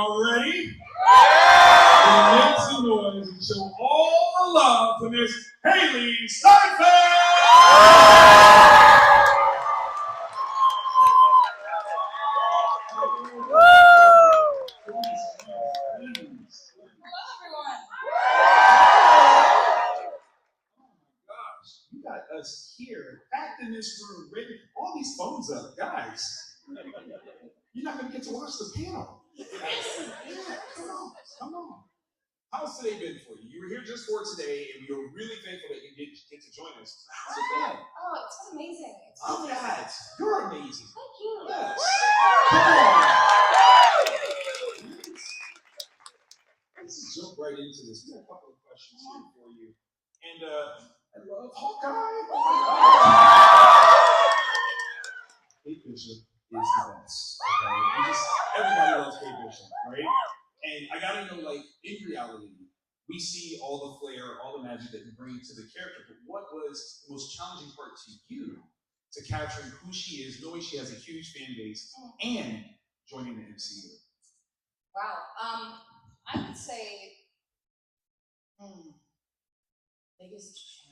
y'all ready? Make some noise and show all the love to Miss Hailee Steinfeld! You got us here, packed in this room, ready. All these phones up, guys. You're not going to get to watch the panel. Yeah, come on. How's today been for you? You were here just for today, and we were really thankful that you did get to join us. How's it been? Oh, it's been amazing. God, you're amazing. Thank you. Yes. Let's jump right into this. We got a couple of questions here for you. And I love Hawkeye. Kate Bishop is the best. Okay? Everybody loves Kate Bishop, right? And I gotta know, like, in reality, we see all the flair, all the magic that you bring to the character, but what was the most challenging part to you to capturing who she is, knowing she has a huge fan base, and joining the MCU? Wow. I would say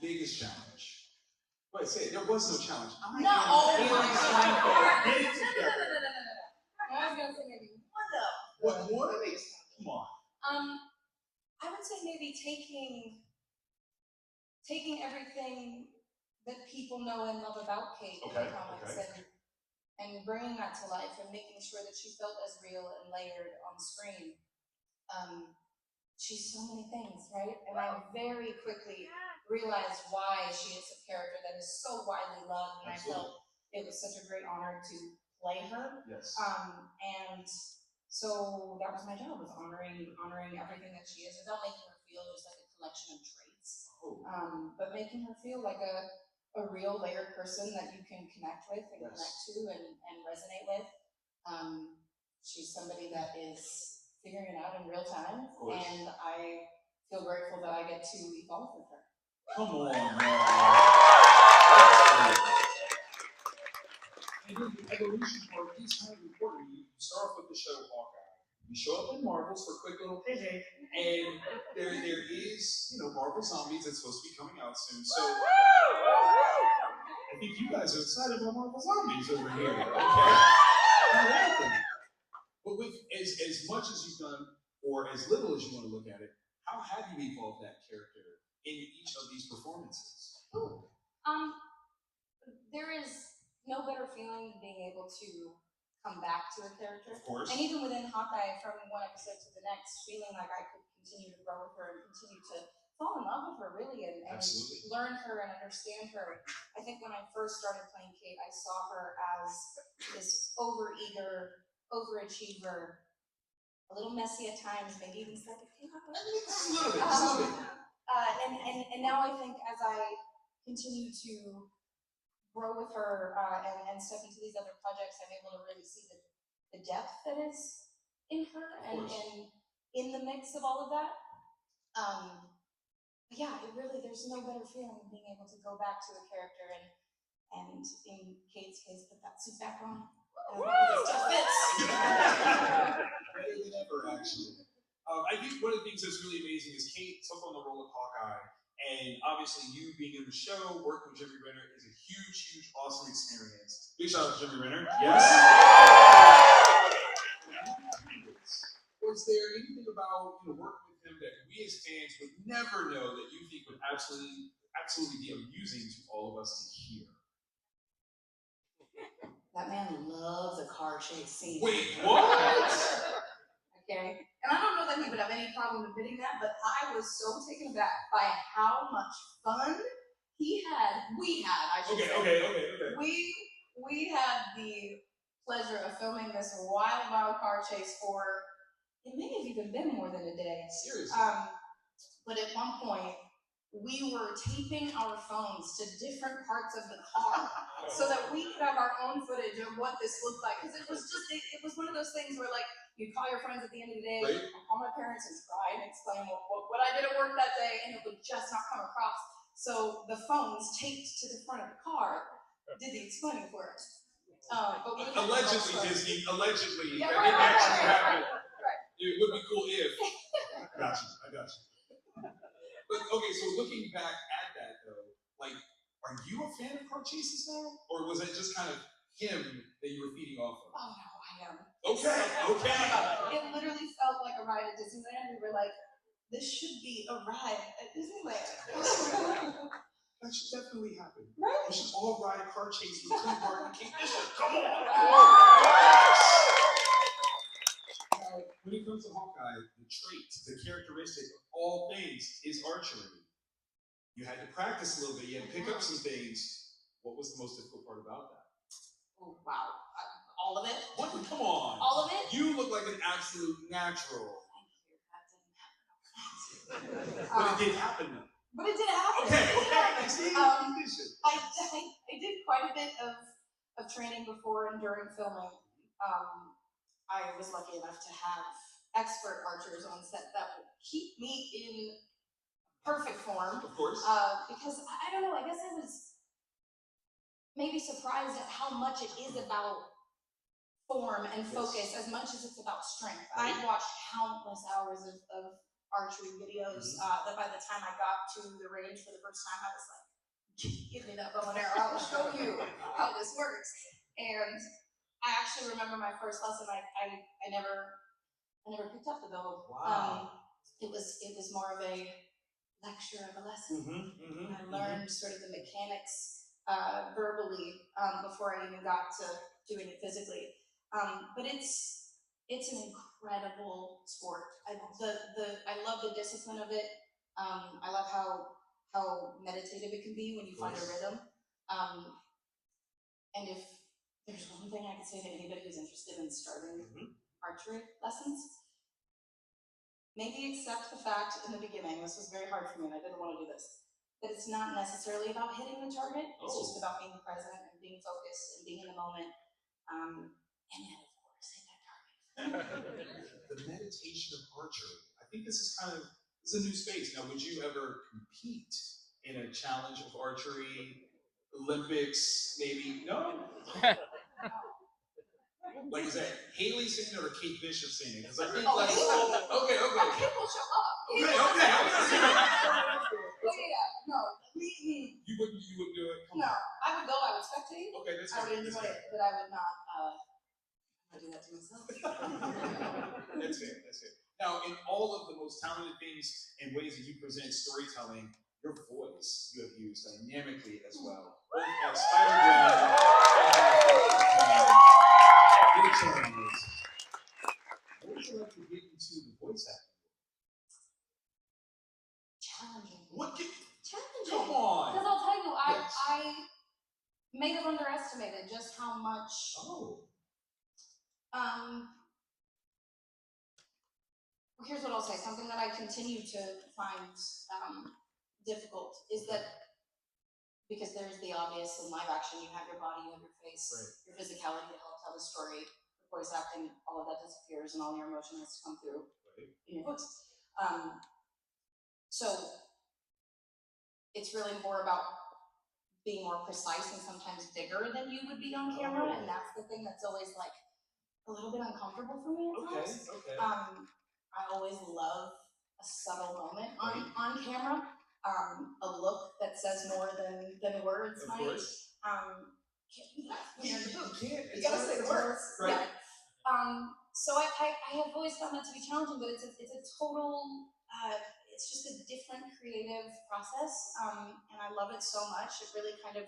biggest challenge. Wait, say it. There was no challenge. No. Oh, get it together. No. I was gonna say maybe one though. What more? Come on. I would say maybe taking everything that people know and love about Kate in the comics and bringing that to life and making sure that she felt as real and layered on screen. She's so many things, right? And I very quickly realized why she is a character that is so widely loved, and I felt it was such a great honor to play her. Yes. And so that was my job, was honoring everything that she is, without making her feel just like a collection of traits, but making her feel like a real layered person that you can connect with and connect to and resonate with. She's somebody that is figuring it out in real time, and I feel grateful that I get to evolve with her. Come on, man. And then the evolution part is kind of important. You start off with the show Hawkeye. You show up in Marvels for a quick little hey, and there is, Marvel Zombies that's supposed to be coming out soon. So I think you guys are excited about Marvel Zombies over here, okay? But with as much as you've done, or as little as you want to look at it, how have you evolved that character in each of these performances? There is no better feeling than being able to come back to a character. Of course. And even within Hawkeye, from one episode to the next, feeling like I could continue to grow with her and continue to fall in love with her, really, and learn her and understand her. I think when I first started playing Kate, I saw her as this overeager, overachiever, a little messy at times, maybe even slightly chaotic. And now I think as I continue to grow with her and step into these other projects, I'm able to really see the depth that is in her and in the mix of all of that. There's no better feeling than being able to go back to a character and in Kate's case, put that suit back on. It still fits. Better than ever, actually. I think one of the things that's really amazing is Kate took on the role of Hawkeye, and obviously you being in the show, working with Jeremy Renner is a huge, awesome experience. Big shout out to Jeremy Renner. Yes. Was there anything about working with him that we as fans would never know that you think would absolutely be amusing to all of us to hear? That man loves a car chase scene. Wait, what? Okay. And I don't know that he would have any problem admitting that, but I was so taken aback by how much fun we had, I should say. Okay. We had the pleasure of filming this wild car chase for, it may have even been more than a day. Seriously? But at one point, we were taping our phones to different parts of the car so that we could have our own footage of what this looked like. Because it was one of those things where, like, you'd call your friends at the end of the day, I'd call my parents and try and explain what I did at work that day, and it would just not come across. So the phones taped to the front of the car did the explaining for us. Allegedly, Disney. Allegedly. Yeah, that didn't actually happen. Right. It would be cool if. I got you. But okay, so looking back at that though, like, are you a fan of car chases now, or was it just kind of him that you were feeding off of? Oh no, I am. Okay. It literally felt like a ride at Disneyland. We were like, this should be a ride at Disneyland. That should definitely happen. Right? We should all ride a car chase with Clint Barton and Kate Bishop. Come on. When it comes to Hawkeye, the trait, the characteristic of all things is archery. You had to practice a little bit. You had to pick up some things. What was the most difficult part about that? Oh wow, all of it. What? Come on. All of it. You look like an absolute natural. Thank you. That didn't happen. But it did happen though. But it did happen. Okay. I did quite a bit of training before and during filming. I was lucky enough to have expert archers on set that would keep me in perfect form. Of course. Because I don't know, I guess I was maybe surprised at how much it is about form and focus as much as it's about strength. Right. I watched countless hours of archery videos that by the time I got to the range for the first time, I was like, give me that bow and arrow, I will show you how this works. And I actually remember my first lesson. I never picked up the bow. Wow. It was more of a lecture of a lesson. I learned sort of the mechanics verbally before I even got to doing it physically. But it's an incredible sport. I love the discipline of it. I love how meditative it can be when you find a rhythm. And if there's one thing I could say to anybody who's interested in starting archery lessons, maybe accept the fact in the beginning, this was very hard for me and I didn't want to do this, that it's not necessarily about hitting the target, it's just about being present and being focused and being in the moment. And then, of course, hit that target. The meditation of archery. I think this is a new space. Now, would you ever compete in a challenge of archery, Olympics, maybe? No? Like, is that Hailee singing or Kate Bishop singing? Because I think okay. Kate will show up. Okay. No. You wouldn't do it? No, I would go, I would spectate. Okay, that's I would enjoy it, but I would not do that to myself. That's fair. Now, in all of the most talented things and ways that you present storytelling, your voice you have used dynamically as well. Both as Spider-Gwen and what would you like to get into the voice acting? Challenging. Challenging? Come on. Because I'll tell you, I may have underestimated just how much. Here's what I'll say. Something that I continue to find difficult is that because there's the obvious in live action, you have your body, you have your face, your physicality to help tell the story. Voice acting, all of that disappears and all your emotion has to come through in your voice. So it's really more about being more precise and sometimes bigger than you would be on camera, and that's the thing that's always like a little bit uncomfortable for me at times. I always love a subtle moment on camera, a look that says more than words might. Can't do that when you're in the booth. You gotta say the words. Right. Yeah. So I have always found that to be challenging, but it's a total, it's just a different creative process, and I love it so much. It really kind of,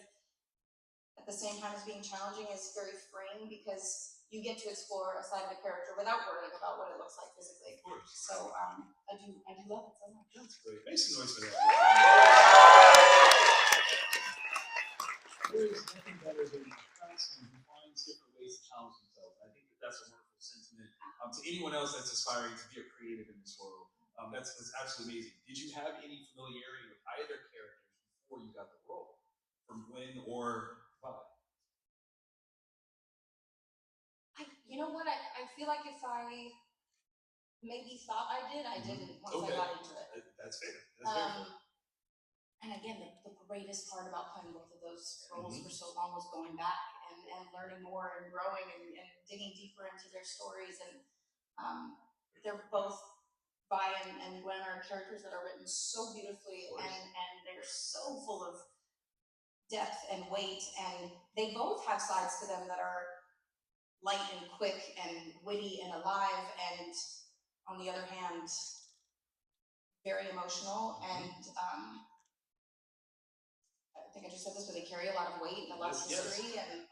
at the same time as being challenging, is very freeing because you get to explore a side of the character without worrying about what it looks like physically. Of course. So I do love it so much. That's great. Make some noise for that. There is nothing better than someone who finds different ways to challenge themselves. I think that's a wonderful sentiment to anyone else that's aspiring to be a creative in this world. That's absolutely amazing. Did you have any familiarity with either characters before you got the role, from Gwen or Bud? You know what? I feel like if I maybe thought I did, I didn't once I got into it. That's fair. That's fair. And again, the greatest part about playing both of those roles for so long was going back and learning more and growing and digging deeper into their stories. And they're both, Vi and Gwen are characters that are written so beautifully, and they're so full of depth and weight, and they both have sides to them that are light and quick and witty and alive, and on the other hand, very emotional. And I think I just said this, but they carry a lot of weight and a lot of history, and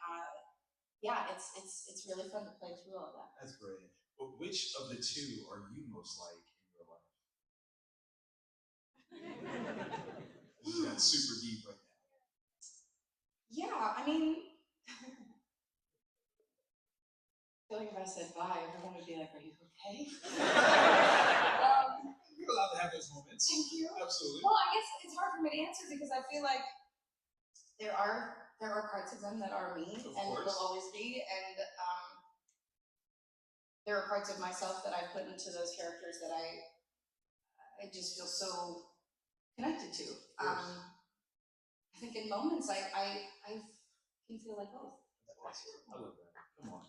yeah, it's really fun to play through all of that. That's brilliant. But which of the two are you most like in real life? This got super deep right now. Yeah, I mean, I feel like if I said bye, everyone would be like, "Are you okay?" You're allowed to have those moments. Thank you. Absolutely. Well, I guess it's hard for me to answer because I feel like there are parts of them that are me and will always be, and there are parts of myself that I put into those characters that I just feel so connected to. I think in moments I can feel like both. That's awesome. I love that. Come on.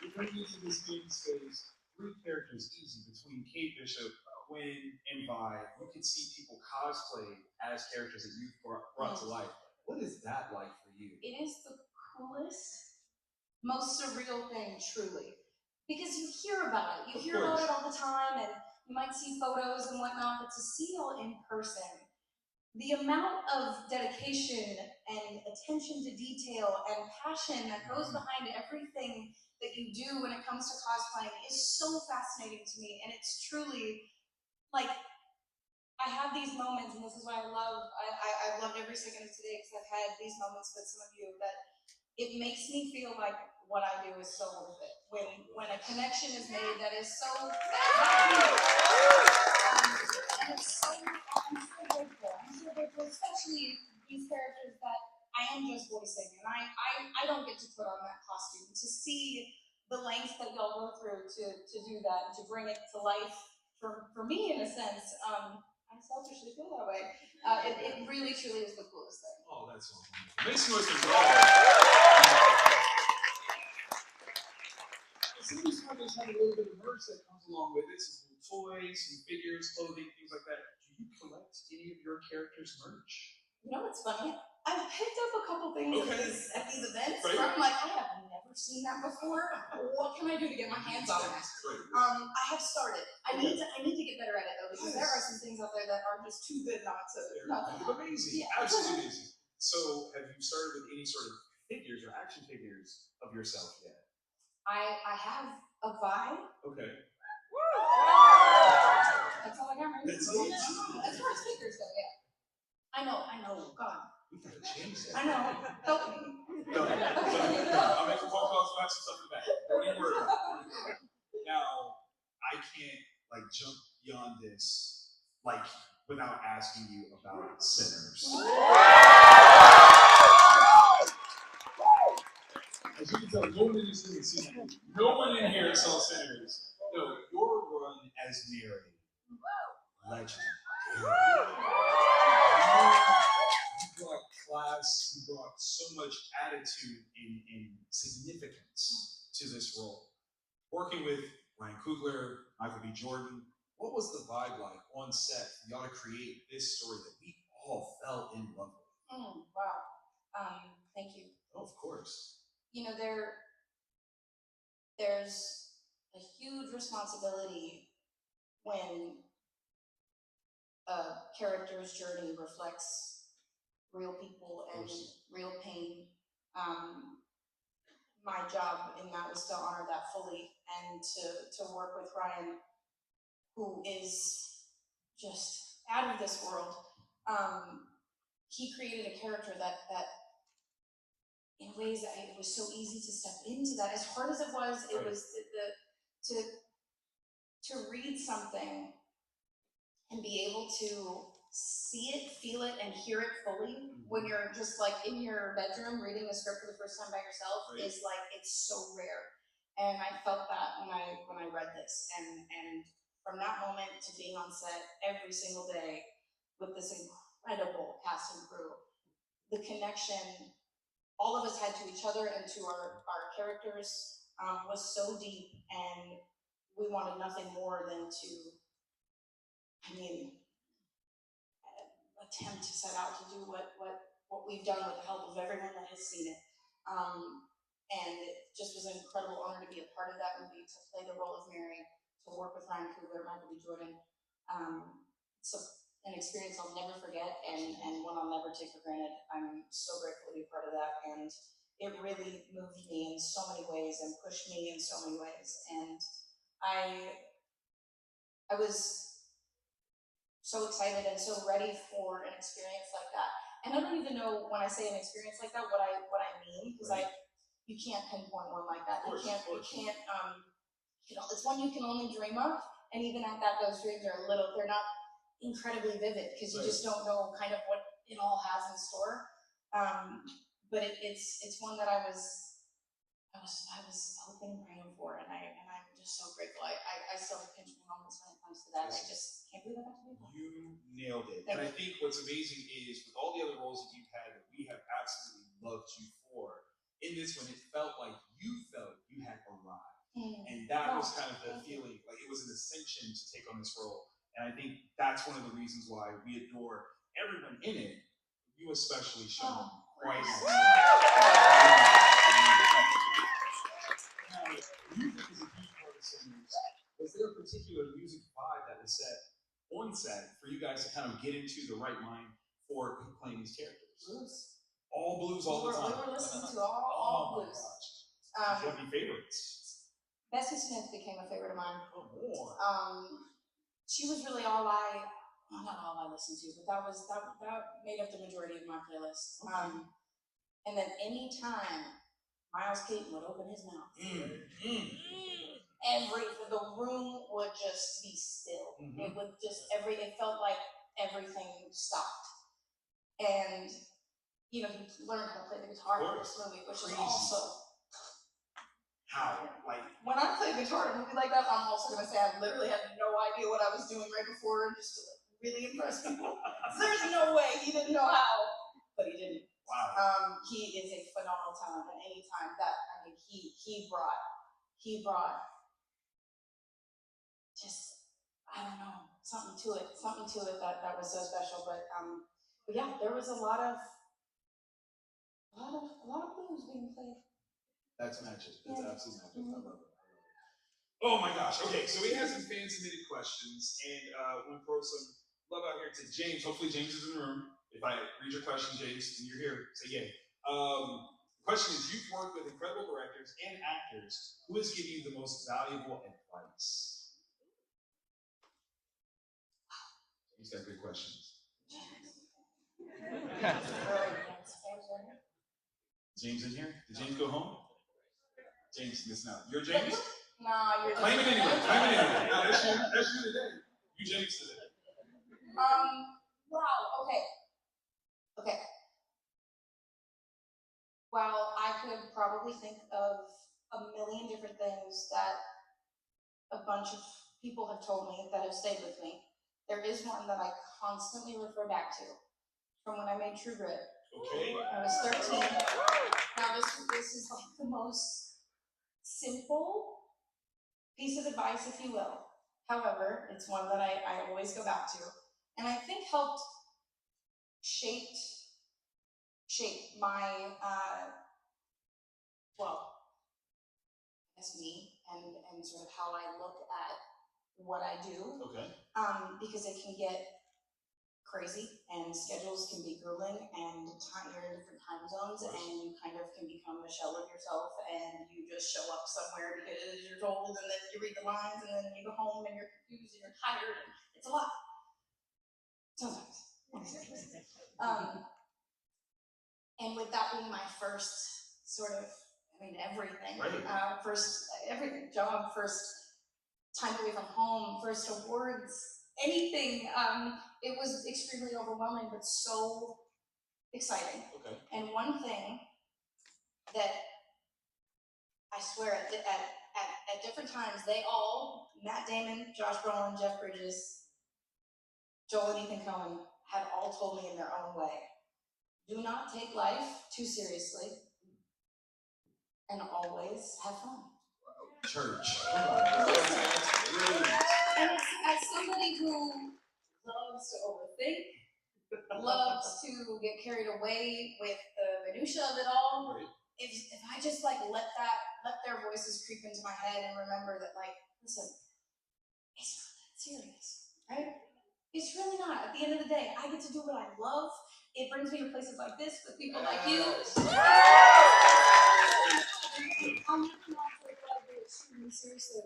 We're bringing into this game space 3 characters easy between Kate Bishop, Gwen, and Vi. You can see people cosplay as characters that you've brought to life. What is that like for you? It is the coolest, most surreal thing, truly. Because you hear about it. You hear about it all the time, and you might see photos and whatnot, but to see it all in person, the amount of dedication and attention to detail and passion that goes behind everything that you do when it comes to cosplaying is so fascinating to me. And it's truly, like, I have these moments, and this is why I've loved every second of today, because I've had these moments with some of you, that it makes me feel like what I do is so worth it. When a connection is made that is so, and it's so, I'm so grateful, especially these characters that I am just voicing, and I don't get to put on that costume. To see the lengths that y'all go through to do that, and to bring it to life for me, in a sense, I selfishly feel that way. It really, truly is the coolest thing. Oh, that's so wonderful. Make some noise for God. Some of these companies have a little bit of merch that comes along with it, some toys, some figures, clothing, things like that. Do you collect any of your characters' merch? You know what's funny? I've picked up a couple things at these events where I'm like, I have never seen that before. What can I do to get my hands on it? I have started. I need to get better at it though, because there are some things out there that are just too good not to. Amazing, yeah. Absolutely amazing. So, have you started with any sort of figures or action figures of yourself yet? I have a Vi. Okay. That's all I got right now. As far as figures go, yeah. I know, God. We gotta change that. I know. Help me. No. I'll make a phone call to have some stuff in the back. Don't even worry about it. Now, I can't jump beyond this without asking you about Sinners. As you can tell, no one in this room has seen it. No one in here saw Sinners. No, your run as Mary, legend. You brought class, you brought so much attitude and significance to this role. Working with Ryan Coogler, Michael B. Jordan, what was the vibe like on set for y'all to create this story that we all fell in love with? Wow. Thank you. Oh, of course. You know, there's a huge responsibility when a character's journey reflects real people and real pain. My job in that was to honor that fully, and to work with Ryan, who is just out of this world. He created a character that in ways that it was so easy to step into that. As hard as it was, it was to read something and be able to see it, feel it, and hear it fully when you're just in your bedroom reading a script for the first time by yourself is it's so rare. And I felt that when I read this, and from that moment to being on set every single day with this incredible cast and crew, the connection all of us had to each other and to our characters was so deep, and we wanted nothing more than to, I mean, attempt to set out to do what we've done with the help of everyone that has seen it. And it just was an incredible honor to be a part of that movie, to play the role of Mary, to work with Ryan Coogler, Michael B. Jordan. So an experience I'll never forget, and one I'll never take for granted. I'm so grateful to be a part of that, and it really moved me in so many ways and pushed me in so many ways. And I was so excited and so ready for an experience like that. And I don't even know, when I say an experience like that, what I mean, because you can't pinpoint one like that. You can't, it's one you can only dream of, and even at that, those dreams are they're not incredibly vivid, because you just don't know kind of what it all has in store. But it's one that I was hoping and praying for, and I'm just so grateful. I still have pinch me moments when it comes to that. I just can't believe I got to do that. You nailed it. And I think what's amazing is, with all the other roles that you've had that we have absolutely loved you for, in this one, it felt like you had arrived. And that was kind of the feeling, like it was an ascension to take on this role. And I think that's one of the reasons why we adore everyone in it, you especially, Sean. Right now. Music is a huge part of some music. Was there a particular music vibe that was set on set for you guys to kind of get into the right mind for playing these characters? Blues. All blues all the time. We were listening to all blues. Do you have any favorites? Bessie Smith became a favorite of mine. Oh, more. She was really not all I listened to, but that made up the majority of my playlist. And then anytime Miles Keaton would open his mouth, the room would just be still. It would just it felt like everything stopped. And he learned how to play the guitar in this movie, which is also how, like, when I play guitar in a movie like that, I'm also gonna say I literally had no idea what I was doing right before, just to really impress people. There's no way he didn't know how, but he didn't. Wow. He is a phenomenal talent, and anytime he brought just, I don't know, something to it that was so special. But yeah, there was a lot of blues being played. That's magic. That's absolute magic. I love it. Oh my gosh. Okay, so we have some fan submitted questions, and we'll throw some love out here to James. Hopefully James is in the room. If I read your question, James, and you're here, say yay. The question is, you've worked with incredible directors and actors. Who has given you the most valuable advice? He's got good questions. James in here? Did James go home? James, listen out. You're James? Nah, you're Claim it anyway. No, that's you today. You James today. Wow, okay. Well, I could probably think of a million different things that a bunch of people have told me that have stayed with me. There is one that I constantly refer back to from when I made True Grit. Okay. I was 13. Now this is like the most simple piece of advice, if you will. However, it's one that I always go back to, and I think helped shape my me and sort of how I look at what I do. Okay. Because it can get crazy, and schedules can be grueling, and you're in different time zones, and you kind of can become a shell of yourself, and you just show up somewhere because you're told, and then you read the lines, and then you go home and you're confused and you're tired, and it's a lot. Sometimes. And with that being my first sort of, everything, first everything, job, first time away from home, first awards, anything, it was extremely overwhelming, but so exciting. Okay. And one thing that I swear at different times, they all, Matt Damon, Josh Brolin, Jeff Bridges, Joel and Ethan Coen, had all told me in their own way, do not take life too seriously, and always have fun. Church. That's brilliant. And it's, as somebody who loves to overthink, loves to get carried away with the minutia of it all, Right. if I just like let their voices creep into my head and remember that, like, listen, it's not that serious, right? It's really not. At the end of the day, I get to do what I love. It brings me to places like this with people like you. I'll never not take what I do extremely seriously,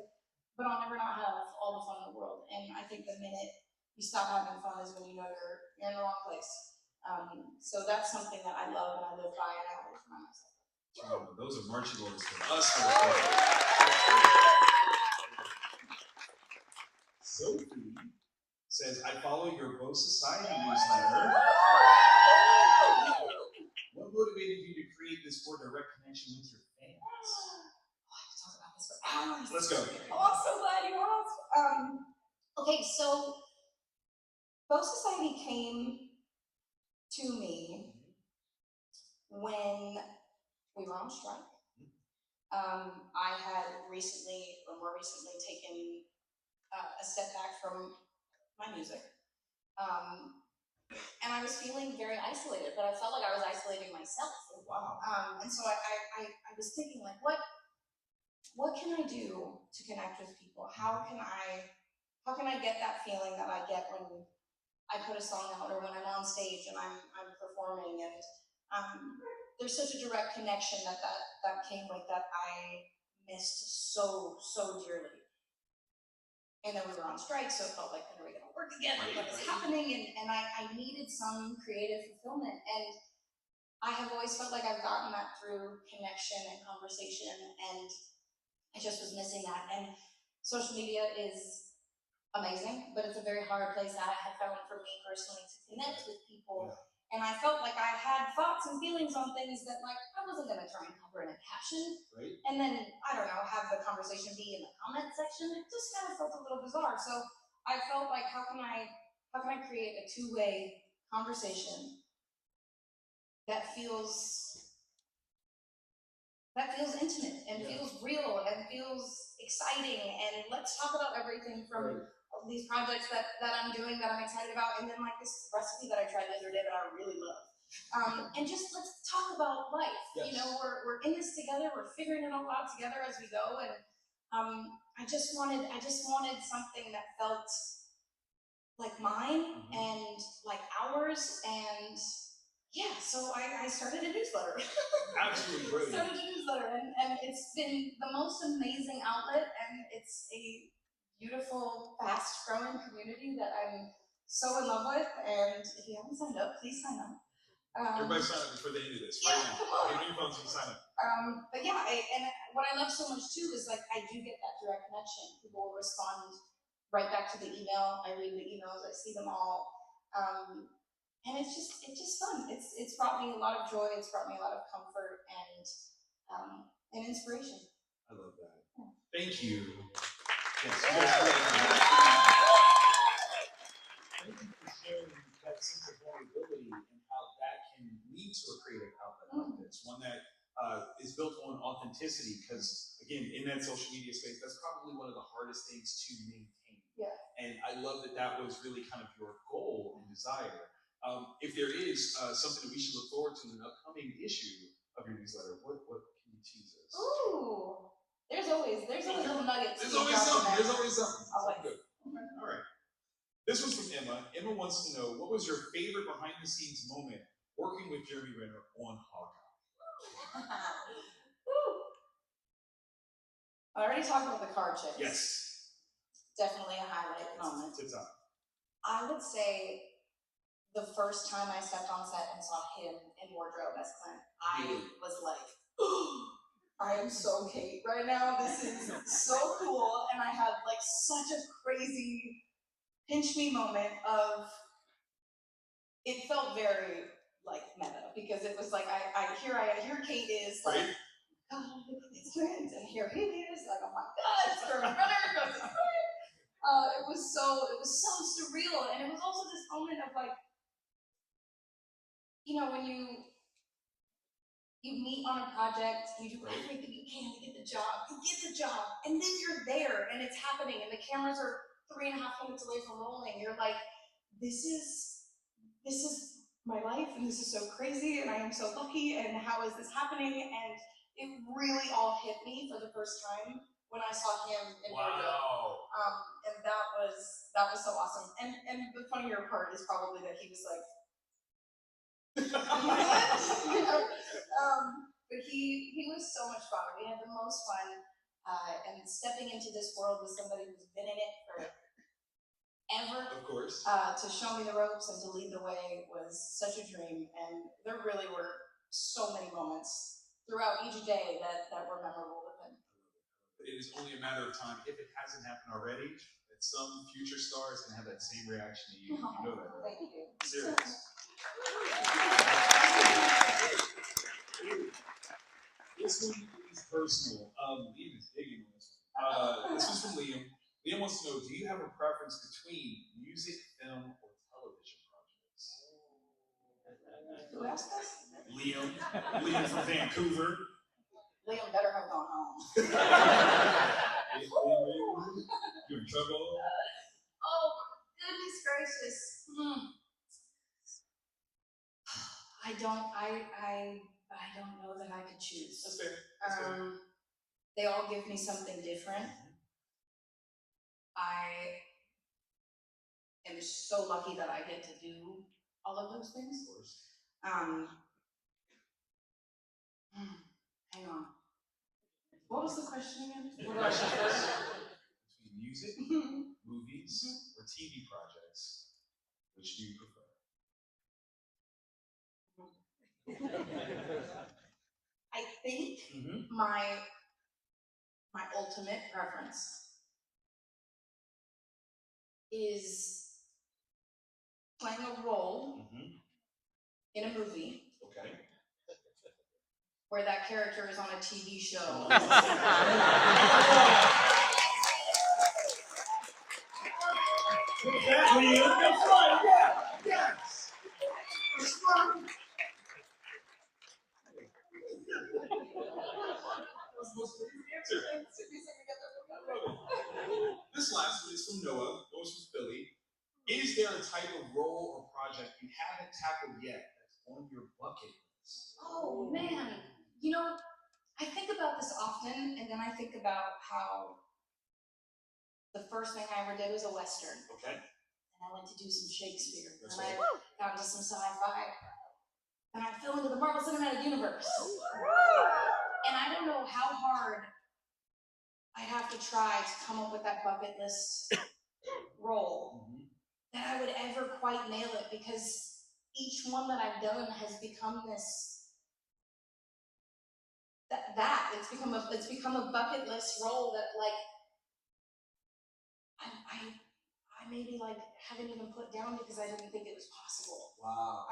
but I'll never not have all the fun in the world. And I think the minute you stop having fun is when you know you're in the wrong place. So that's something that I love and I live by, and I always remind myself. Oh, those are marching orders for us. Sophie says, I follow your Bow Society newsletter. What motivated you to create this more direct connection with your fans? I could talk about this for hours. Let's go. Oh, I'm so glad you asked. Okay, so Bow Society came to me when we were on strike. I had recently, or more recently, taken a step back from my music. And I was feeling very isolated, but I felt like I was isolating myself. Wow. And so I was thinking, like, what can I do to connect with people? How can I get that feeling that I get when I put a song out or when I'm on stage and I'm performing? And there's such a direct connection that came with that I missed so dearly. And then we were on strike, so it felt like, when are we going to work again? What is happening? And I needed some creative fulfillment. And I have always felt like I've gotten that through connection and conversation, and I just was missing that. And social media is amazing, but it's a very hard place I have found for me personally to connect with people. Yeah. And I felt like I had thoughts and feelings on things that, like, I wasn't going to try and cover in a caption. Right. And then, I don't know, have the conversation be in the comment section. It just kind of felt a little bizarre. So I felt like, how can I create a two-way conversation that feels intimate and feels real and feels exciting, and let's talk about everything from these projects that I'm doing that I'm excited about, and then like this recipe that I tried the other day that I really love. And just let's talk about life. Yes. You know, we're in this together, we're figuring it all out together as we go, and I just wanted something that felt like mine and like ours, and yeah, so I started a newsletter. Absolutely brilliant. Started a newsletter, and it's been the most amazing outlet, and it's a beautiful, fast-growing community that I'm so in love with. And if you haven't signed up, please sign up. Everybody sign up before the end of this, right now. Get on your phones and sign up. But yeah, and what I love so much too is, like, I do get that direct connection. People will respond right back to the email. I read the emails, I see them all. And it's just fun. It's brought me a lot of joy. It's brought me a lot of comfort and inspiration. I love that. Yeah. Thank you. Yes. Yeah. Thank you for sharing that sense of vulnerability and how that can lead to a creative outlet like this. One that is built on authenticity, because again, in that social media space, that's probably one of the hardest things to maintain. Yeah. And I love that was really kind of your goal and desire. If there is something that we should look forward to in an upcoming issue of your newsletter, what can you tease us? Ooh, there's always little nuggets. There's always something. Always. Good. Okay. All right. This one's from Emma. Emma wants to know, what was your favorite behind-the-scenes moment working with Jeremy Renner on Hawkeye? I already talked about the car chase. Yes. Definitely a highlight moment. It's up. I would say the first time I stepped on set and saw him in wardrobe as Clint, I was like, I am so Kate right now. This is so cool. And I had like such a crazy pinch me moment of, it felt very like meta, because it was like, here Kate is like, right. God, it's Clint, and here Hailee is like, oh my God, it's Jeremy Renner. It was so surreal, and it was also this moment of like, you know, when you meet on a project, you do everything you can to get the job, and then you're there and it's happening and the cameras are 3.5 minutes away from rolling. You're like, this is my life and this is so crazy and I am so lucky and how is this happening? And it really all hit me for the first time when I saw him in Georgia. And that was so awesome. And the funnier part is probably that he was like, but he was so much fun. We had the most fun, and stepping into this world with somebody who's been in it forever, of course, to show me the ropes and to lead the way was such a dream. And there really were so many moments throughout each day that were memorable with him. It is only a matter of time, if it hasn't happened already, that some future star is going to have that same reaction to you. You know that, right? Thank you. Serious. This one is personal. Liam is digging on this one. This one's from Liam. Liam wants to know, do you have a preference between music, film, or television projects? Who asked this? Liam. Liam from Vancouver. Liam better have gone home. You in trouble? Oh, goodness gracious. I don't know that I could choose. That's fair. That's fair. They all give me something different. I am so lucky that I get to do all of those things. Of course. Hang on. What was the question again? What about between music, movies, or TV projects, which do you prefer? I think my ultimate preference is playing a role in a movie. Okay. Where that character is on a TV show. Exactly. That's right. Yeah. Yes. That's right. This last one is from Noah. Noah's from Philly. Is there a type of role or project you haven't tackled yet that's on your bucket list? Oh man, I think about this often, and then I think about how the first thing I ever did was a Western. Okay. And I went to do some Shakespeare. That's and right. I got into some sci-fi. And I fell into the Marvel Cinematic Universe. And I don't know how hard I have to try to come up with that bucket list role that I would ever quite nail it, because each one that I've done has become this. It's become a bucket list role that like I maybe like haven't even put down because I didn't think it was possible. Wow.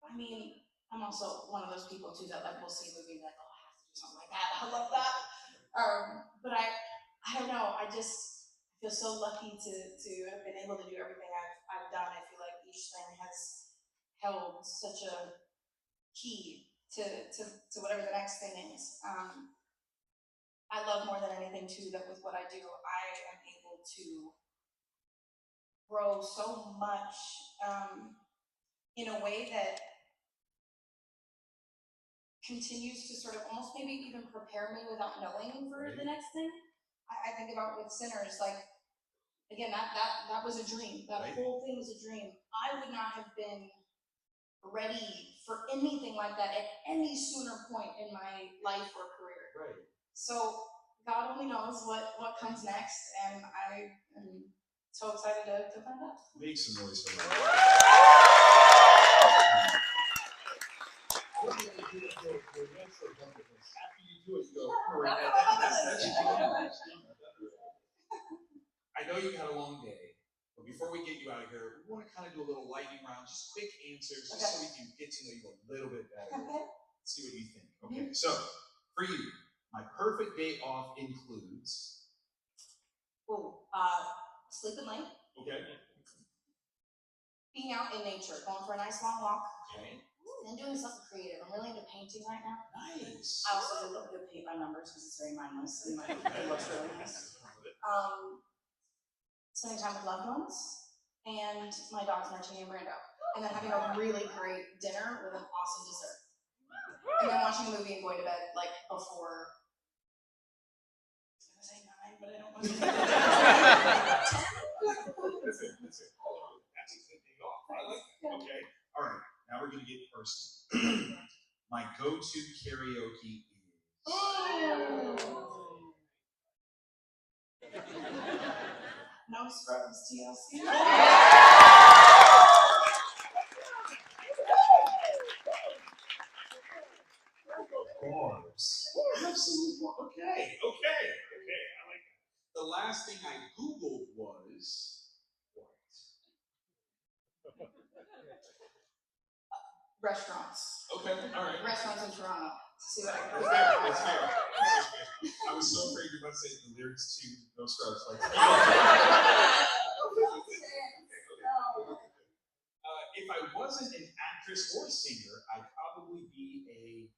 I mean, I'm also one of those people too that like will see a movie like, oh, I have to do something like that. I love that. But I don't know. I feel so lucky to have been able to do everything I've done. I feel like each thing has held such a key to whatever the next thing is. I love more than anything too that with what I do, I am able to grow so much in a way that continues to sort of almost maybe even prepare me without knowing for the next thing. I think about with Sinners, like, again, that was a dream. That whole thing was a dream. I would not have been ready for anything like that at any sooner point in my life or career. Right. So God only knows what comes next, and I am so excited to find out. Make some noise for that. After you do it, you go, I know you had a long day, but before we get you out of here, we want to kind of do a little lightning round, just quick answers, just so we can get to know you a little bit better. See what you think. Okay, so for you, my perfect day off includes. Sleeping late. Okay. Being out in nature, going for a nice long walk. Okay. And doing something creative. I'm really into painting right now. Nice. I also do love to paint my numbers because it's very mindless and it looks really nice. Spending time with loved ones and my dogs Martini and Brando. And then having a really great dinner with an awesome dessert. And then watching a movie and going to bed like before. I was gonna say 9, but I don't want to. That's it. That's a good day off. I like that. Okay. All right. Now we're gonna get personal. My go-to karaoke is. No Scrubs TLC. Bars. Absolutely. Okay. I like that. The last thing I Googled was what? Restaurants. Okay. All right. Restaurants in Toronto. See what I can do. That's fair. I was so afraid you were about to say the lyrics to No Scrubs. Like, if I wasn't an actress or singer, I'd probably be a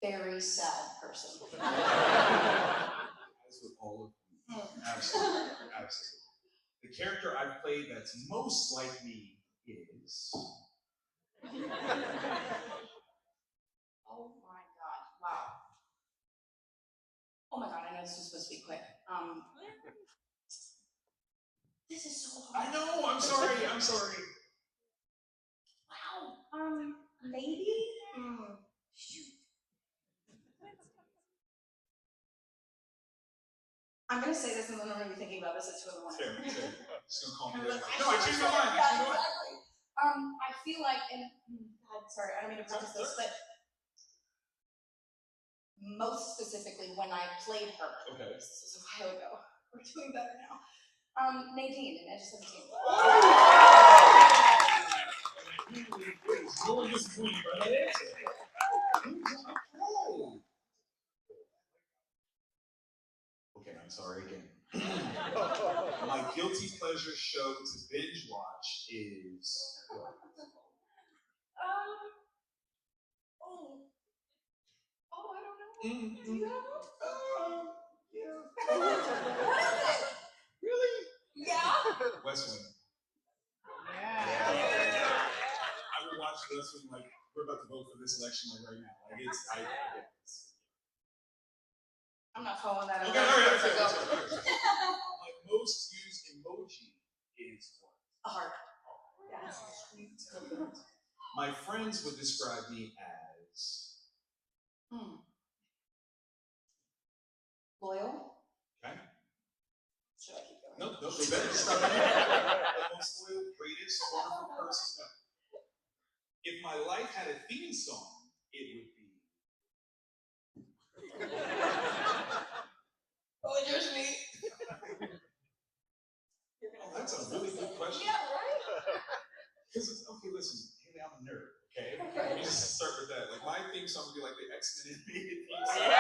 very sad person. As with all of them. Absolutely. The character I've played that's most like me is. Oh my god! Wow. Oh my god! I know this was supposed to be quick. This is so hard. I know. I'm sorry. Wow. Maybe. Shoot. I'm gonna say this and then I'm gonna be thinking about this at 2 in the morning. Fair. Just gonna call me No, I changed my mind. exactly. I feel like, God, sorry, I don't mean to preface this, but most specifically when I played her. Okay. This was a while ago. We're doing better now. Nadine in Edge of 17. No one disappointed by that answer. Okay, I'm sorry again. My guilty pleasure show to binge watch is. I don't know. Do you have one? Yeah. What is it? Really? Yeah. West Wing. Yeah. I will watch West Wing like we're about to vote for this election like right now. Like I'm not following that. Okay, all right. My most used emoji is what? A heart. Yes. My friends would describe me as. Loyal. Okay. Should I keep going? No, they better stop. The most loyal, greatest, wonderful person. No. If my life had a theme song, it would be. Oh, just me. Oh, that's a really good question. Yeah, right? Because, okay, listen, hey, I'm a nerd, okay? Let me just start with that. Like, my theme song would be like the X-Men animated theme song.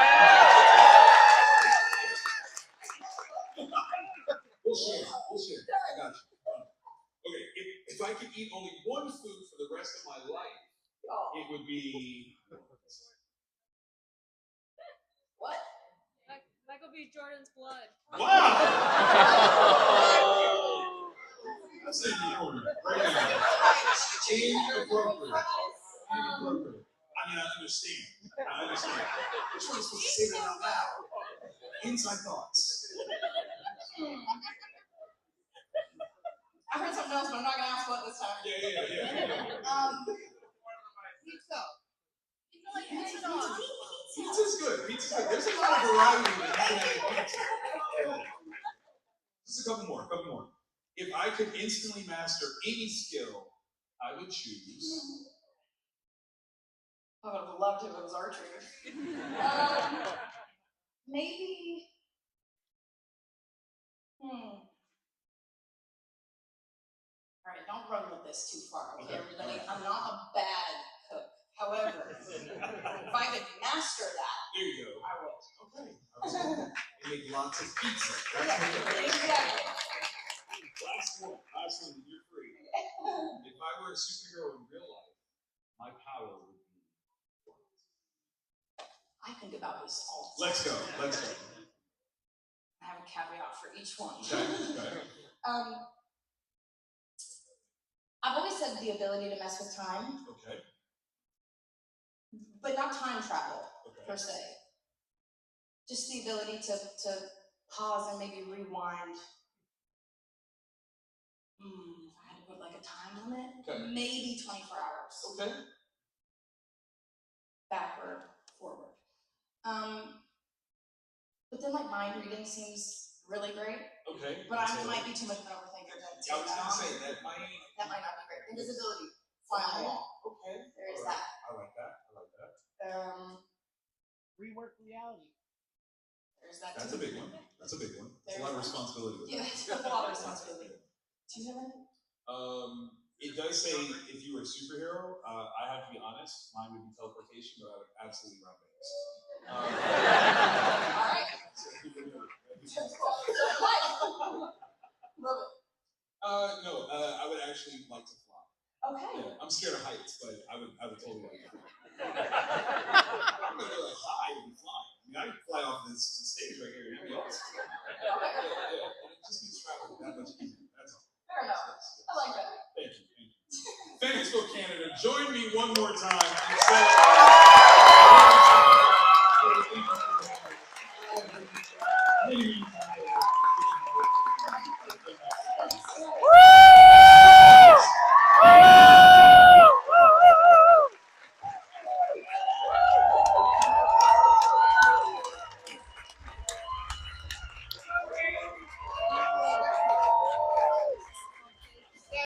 We'll share. I got you. Okay, if I could eat only one food for the rest of my life, it would be. What? Michael B. Jordan's blood. Wow! That's inappropriate. Right now. Inappropriate. I mean, I understand. I'm just supposed to say that out loud. Inside thoughts. I heard something else, but I'm not going to ask what this time. Yeah. Pizza. Pizza's good. There's a lot of variety in pizza. Just a couple more. If I could instantly master any skill, I would choose. I would have loved it if it was archery. Maybe. Alright, don't run with this too far, okay, everybody? I'm not a bad cook. However, if I could master that, There you go. I would. Okay. And make lots of pizza. Exactly. Last one, you're free. If I were a I think about this all the time. Let's go. Let's go. I have a caveat for each one. Okay. I've always said the ability to mess with time, Okay. but not time travel Okay. per se. Just the ability to pause and maybe rewind. If I had to put like a time limit, Okay. maybe 24 hours. Okay. Backward, forward. But then like mind reading seems really great. Okay. But I might be too much of an overthinker to I was gonna say that might not be great. Invisibility, fly on the wall. Okay. There is Right. that. I like that. I like that. Rework reality. There's that That's too. a big one. That's a big one. That's a lot of responsibility with Yeah, that. that's a lot of responsibility. Do you have any? It does say if you were a superhero, I have to be honest, mine would be teleportation, but I would absolutely run Vegas. Alright. Love it. No, I would actually like to fly. Okay. Yeah, I'm scared of heights, but I would totally like to fly. I'm gonna go like high and fly. I mean, I could fly off this stage right here. It'd be awesome. Yeah. And it just makes travel that much easier. That's all. Fair enough. I like that. Thank you. Fan Expo Canada, join me one more time.